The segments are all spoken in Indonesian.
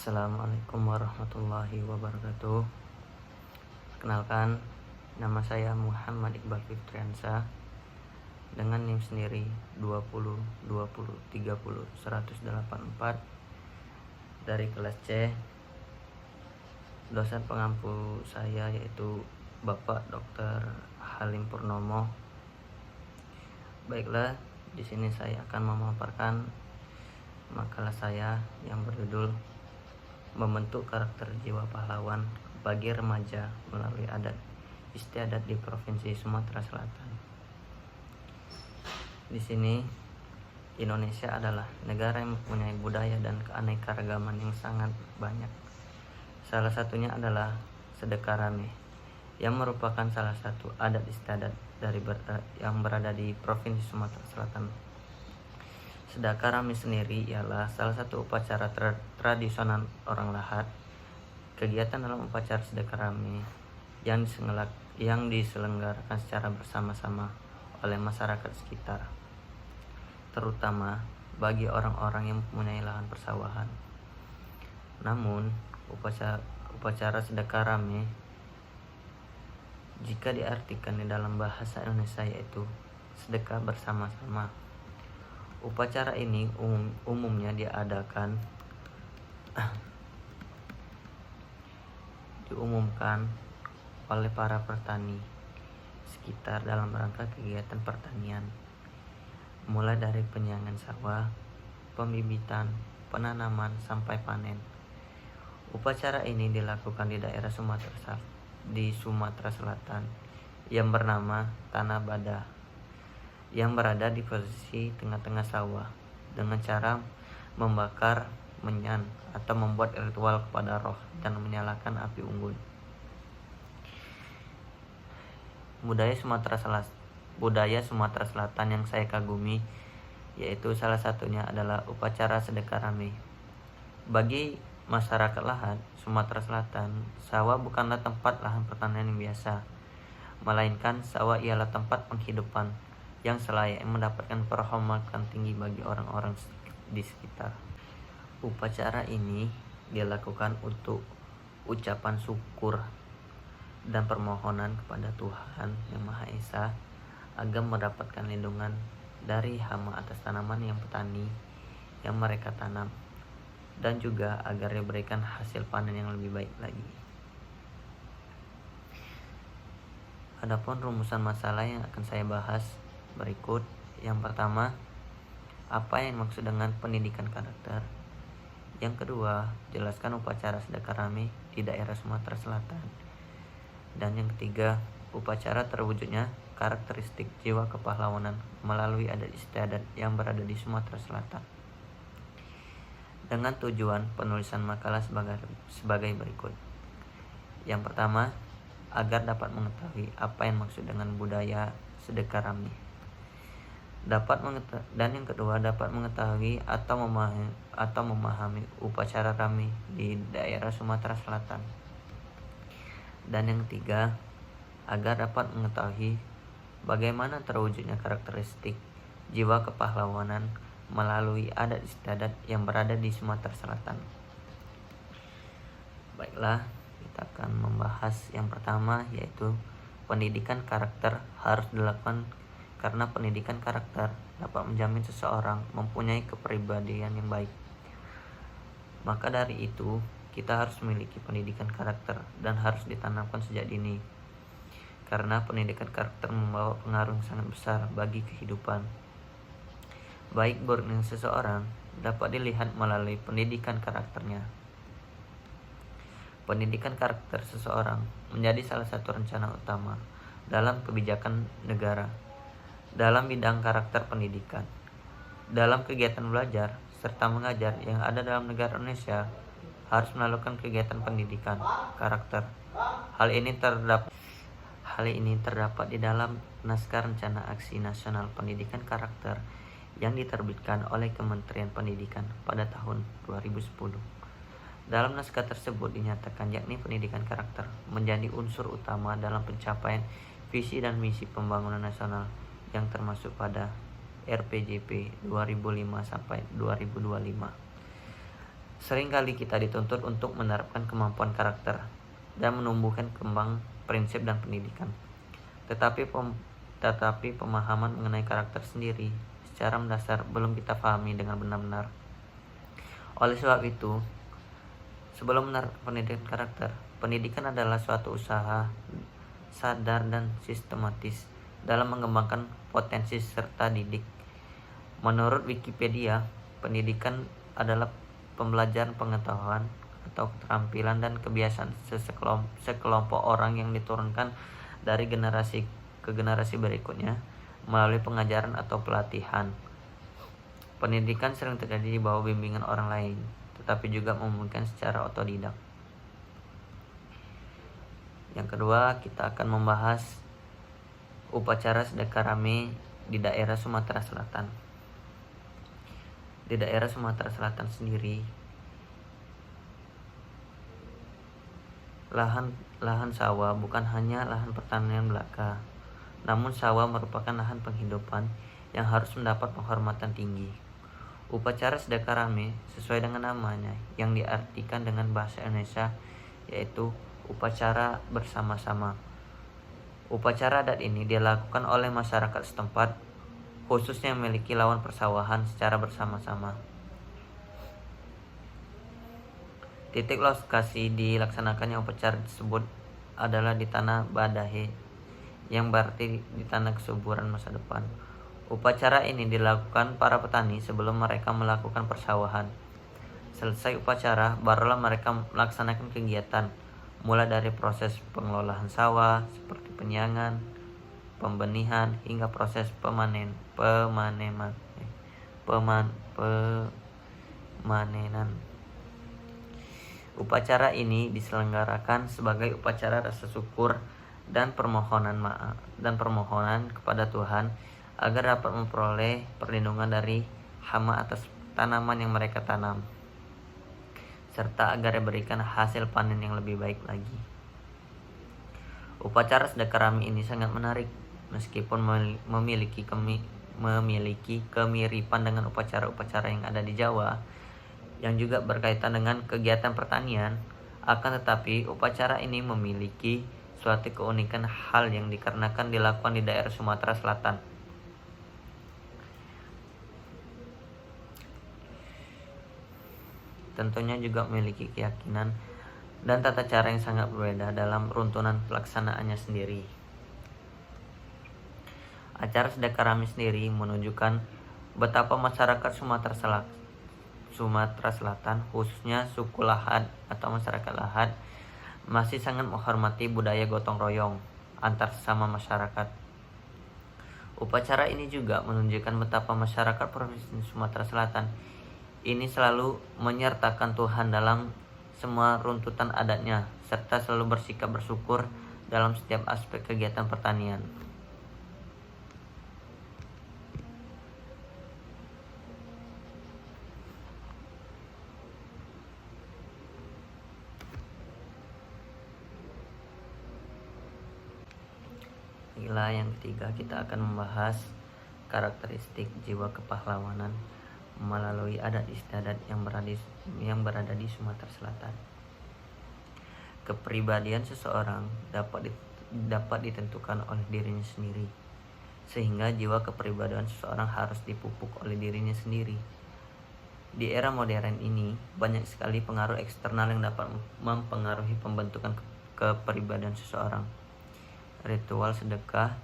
Assalamualaikum warahmatullahi wabarakatuh. Kenalkan, nama saya Muhammad Iqbal Fitriansa dengan NIM sendiri 20 20 30 184 dari kelas C. Dosen pengampu saya yaitu Bapak Dr. Halim Purnomo. Baiklah, di sini saya akan memaparkan makalah saya yang berjudul Membentuk Karakter Jiwa Pahlawan bagi Remaja Melalui Adat Istiadat di Provinsi Sumatera Selatan. Di sini, Indonesia adalah negara yang mempunyai budaya dan keanekaragaman yang sangat banyak. Salah satunya adalah sedekah rame, yang merupakan salah satu adat istiadat yang berada di Provinsi Sumatera Selatan. Sedekah rame sendiri ialah salah satu upacara tradisional orang Lahat. Kegiatan dalam upacara sedekah rame yang diselenggarakan secara bersama-sama oleh masyarakat sekitar, terutama bagi orang-orang yang mempunyai lahan persawahan. Namun, upacara sedekah rame jika diartikan di dalam bahasa Indonesia yaitu sedekah bersama-sama. Upacara ini umumnya diumumkan oleh para petani sekitar dalam rangka kegiatan pertanian, mulai dari penyiangan sawah, pembibitan, penanaman, sampai panen. Upacara ini dilakukan di daerah Sumatera Selatan yang bernama Tanah Badah, yang berada di posisi tengah-tengah sawah, dengan cara membakar menyan atau membuat ritual kepada roh dan menyalakan api unggun. Budaya Sumatera Selatan yang saya kagumi yaitu salah satunya adalah upacara sedekah rame. Bagi masyarakat Lahat Sumatera Selatan, sawah bukanlah tempat lahan pertanian yang biasa, melainkan sawah ialah tempat penghidupan yang selayaknya mendapatkan penghormatan tinggi bagi orang-orang di sekitar. Upacara ini dilakukan untuk ucapan syukur dan permohonan kepada Tuhan Yang Maha Esa agar mendapatkan lindungan dari hama atas tanaman yang petani yang mereka tanam, dan juga agar diberikan hasil panen yang lebih baik lagi. Adapun rumusan masalah yang akan saya bahas berikut. Yang pertama, apa yang maksud dengan pendidikan karakter? Yang kedua, jelaskan upacara sedekah rame di daerah Sumatera Selatan. Dan yang ketiga, upacara terwujudnya karakteristik jiwa kepahlawanan melalui adat istiadat yang berada di Sumatera Selatan. Dengan tujuan penulisan makalah sebagai berikut. Yang pertama, agar dapat mengetahui apa yang maksud dengan budaya sedekah rame. Dan yang kedua, dapat mengetahui atau memahami upacara rame di daerah Sumatera Selatan. Dan yang ketiga, agar dapat mengetahui bagaimana terwujudnya karakteristik jiwa kepahlawanan melalui adat istiadat yang berada di Sumatera Selatan. Baiklah, kita akan membahas yang pertama, yaitu pendidikan karakter harus dilakukan karena pendidikan karakter dapat menjamin seseorang mempunyai kepribadian yang baik. Maka dari itu, kita harus memiliki pendidikan karakter dan harus ditanamkan sejak dini. Karena pendidikan karakter membawa pengaruh yang sangat besar bagi kehidupan. Baik buruknya seseorang dapat dilihat melalui pendidikan karakternya. Pendidikan karakter seseorang menjadi salah satu rencana utama dalam kebijakan negara dalam bidang karakter pendidikan. Dalam kegiatan belajar serta mengajar yang ada dalam negara Indonesia harus melakukan kegiatan pendidikan karakter. Hal ini terdapat di dalam Naskah Rencana Aksi Nasional Pendidikan Karakter yang diterbitkan oleh Kementerian Pendidikan pada tahun 2010. Dalam naskah tersebut dinyatakan yakni pendidikan karakter menjadi unsur utama dalam pencapaian visi dan misi pembangunan nasional yang termasuk pada RPJP 2005 sampai 2025. Seringkali kita dituntut untuk menerapkan kemampuan karakter dan menumbuhkan kembang prinsip dan pendidikan. Tetapi pemahaman mengenai karakter sendiri secara mendasar belum kita pahami dengan benar-benar. Oleh sebab itu, sebelum menerapkan pendidikan karakter, pendidikan adalah suatu usaha sadar dan sistematis dalam mengembangkan potensi serta didik. Menurut Wikipedia, pendidikan adalah pembelajaran pengetahuan atau keterampilan dan kebiasaan sekelompok orang yang diturunkan dari generasi ke generasi berikutnya melalui pengajaran atau pelatihan. Pendidikan sering terjadi di bawah bimbingan orang lain, tetapi juga memungkinkan secara otodidak. Yang kedua, kita akan membahas upacara sedekah rame di daerah Sumatera Selatan. Di daerah Sumatera Selatan sendiri, lahan sawah bukan hanya lahan pertanian belaka, namun sawah merupakan lahan penghidupan yang harus mendapat penghormatan tinggi. Upacara sedekah rame sesuai dengan namanya yang diartikan dengan bahasa Indonesia yaitu upacara bersama-sama. Upacara adat ini dilakukan oleh masyarakat setempat, khususnya yang memiliki lahan persawahan secara bersama-sama. Titik lokasi dilaksanakannya upacara tersebut adalah di tanah Badahe, yang berarti di tanah kesuburan masa depan. Upacara ini dilakukan para petani sebelum mereka melakukan persawahan. Selesai upacara, barulah mereka melaksanakan kegiatan, mulai dari proses pengelolaan sawah seperti penyiangan, pembenihan hingga proses pemanenan. Upacara ini diselenggarakan sebagai upacara rasa syukur dan permohonan kepada Tuhan agar dapat memperoleh perlindungan dari hama atas tanaman yang mereka tanam, serta agar diberikan hasil panen yang lebih baik lagi. Upacara sedekah rame ini sangat menarik, meskipun memiliki kemiripan dengan upacara-upacara yang ada di Jawa, yang juga berkaitan dengan kegiatan pertanian. Akan tetapi, upacara ini memiliki suatu keunikan hal yang dikarenakan dilakukan di daerah Sumatera Selatan. Tentunya juga memiliki keyakinan dan tata cara yang sangat berbeda dalam runtunan pelaksanaannya sendiri. Acara sedekah rame sendiri menunjukkan betapa masyarakat Sumatera Selatan, khususnya suku Lahad atau masyarakat Lahad, masih sangat menghormati budaya gotong royong antar sesama masyarakat. Upacara ini juga menunjukkan betapa masyarakat Provinsi Sumatera Selatan ini selalu menyertakan Tuhan dalam semua runtutan adatnya, serta selalu bersikap bersyukur dalam setiap aspek kegiatan pertanian. Inilah yang ketiga, kita akan membahas karakteristik jiwa kepahlawanan melalui adat istiadat yang berada di Sumatera Selatan. Kepribadian seseorang dapat ditentukan oleh dirinya sendiri, sehingga jiwa kepribadian seseorang harus dipupuk oleh dirinya sendiri. Di era modern ini, banyak sekali pengaruh eksternal yang dapat mempengaruhi pembentukan kepribadian seseorang. Ritual sedekah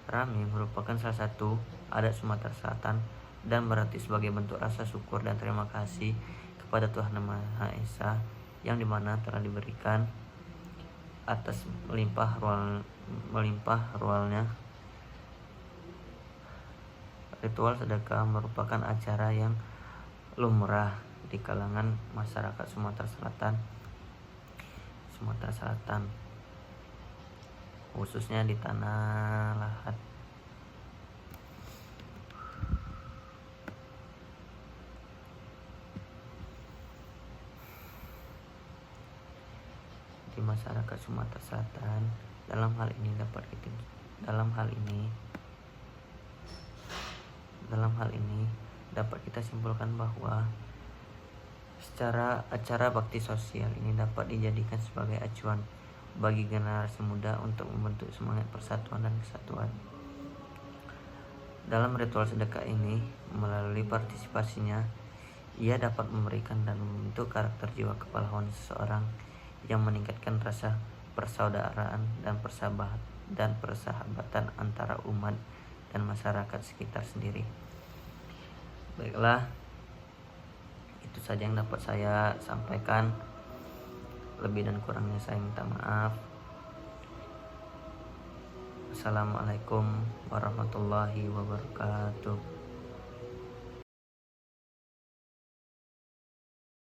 rame merupakan salah satu adat Sumatera Selatan dan berarti sebagai bentuk rasa syukur dan terima kasih kepada Tuhan Yang Maha Esa yang dimana telah diberikan atas melimpah rualnya. Ritual sedekah merupakan acara yang lumrah di kalangan masyarakat Sumatera Selatan, khususnya di tanah Lahad. Di masyarakat Sumatera Selatan, dalam hal ini dapat kita simpulkan bahwa Secara acara bakti sosial ini dapat dijadikan sebagai acuan bagi generasi muda untuk membentuk semangat persatuan dan kesatuan. Dalam ritual sedekah ini, melalui partisipasinya, ia dapat memberikan dan membentuk karakter jiwa kepahlawanan seseorang yang meningkatkan rasa persaudaraan dan persahabatan antara umat dan masyarakat sekitar sendiri. Baiklah, itu saja yang dapat saya sampaikan. Lebih dan kurangnya saya minta maaf. Assalamualaikum warahmatullahi wabarakatuh.